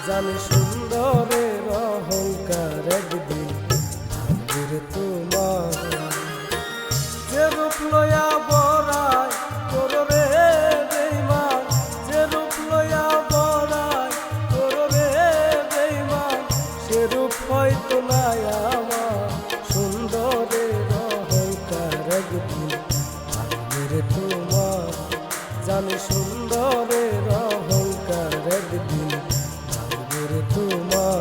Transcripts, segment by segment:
জানি সুন্দরের অহংকার একদিন ভাঙবে তোমার। যে রূপ লয়া বড়াই করো রে বেঈমান, যে রূপ লয়া বড়াই করো রে বেঈমান, সে রূপ হয়তো নাই আমার। সুন্দরের অহংকার একদিন ভাঙবে তোমার। জানি সুন্দরের অহংকার একদিন ভাঙবে তোমার।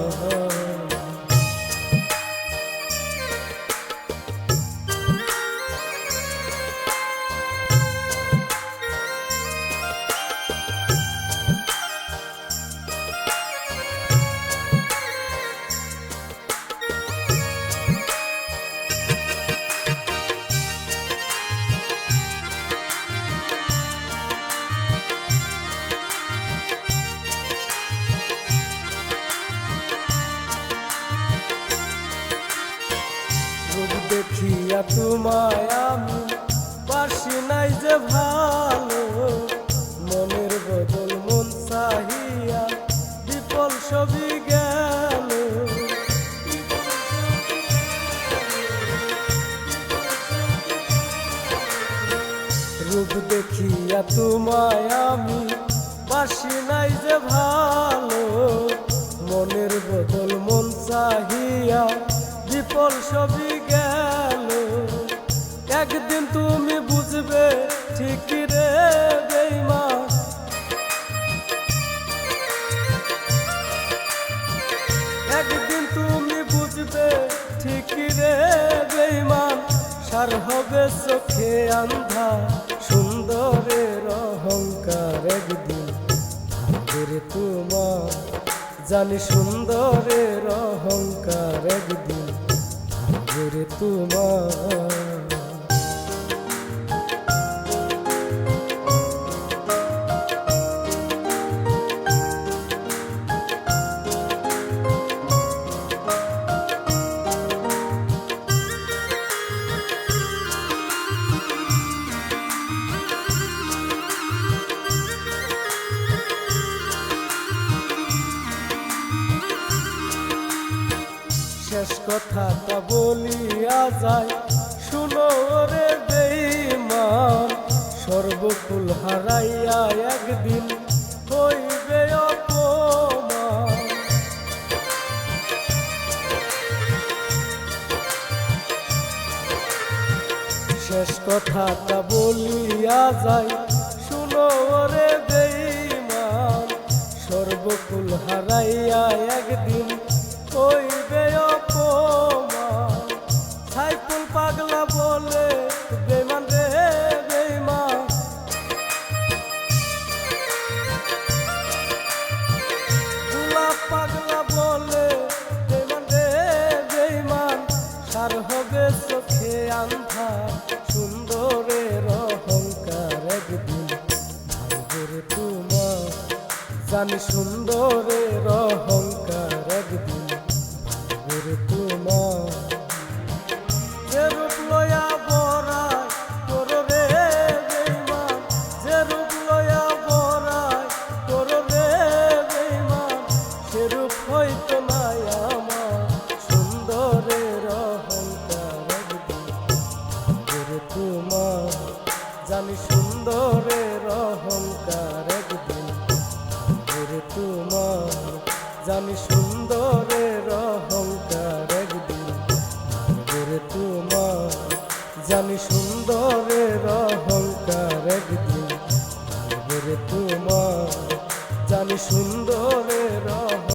রূপ দেখিয়া তোমায় আমি বাসি নাই যে ভালো, মনের বদল মন চাহিয়া বিফল সবই গেল। রূপ দেখিয়া তোমায় আমি বাসি নাই যে ভালো, মনের বদল মন চাহিয়া বিফল সবই গেল। একদিন তুমি বুঝবে ঠিকই রে বেঈমান, একদিন তুমি বুঝবে ঠিকই রে বেঈমান, সার হবে চোখে আন্ধা। সুন্দরের অহংকার একদিন ভাঙবে তোমার। জানি সুন্দরের অহংকার একদিন ভাঙবে তোমার। শেষ কথাটা বলিয়া যায় শুনো রে বেঈমান, সর্বকুল হারাইয়া একদিন হইবে অপমান। শেষ কথাটা বলিয়া যায় শুনো রে বেঈমান, সর্বকুল হারাইয়া একদিন হইবে অপমান। সাইফুল পাগলা বলে বেঈমান রে বেঈমান, গোলাপ পাগলা বলে বেঈমান রে বেঈমান, সার হবে চোখে আন্ধা। সুন্দরের অহংকার একদিন ভাঙবে তোমার। জানি সুন্দরের অহংকার একদিন ভাঙবে তোমার। যে রূপ লয়া বড়াই করো রে বেঈমান, যে রূপ লয়া বড়াই করো রে বেঈমান, সে রূপ হয়তো নাই আমার। সুন্দরের অহংকার একদিন ভাঙবে তোমার। জানি সুন্দরের অহংকার একদিন ভাঙবে তোমার। জানি সুন্দর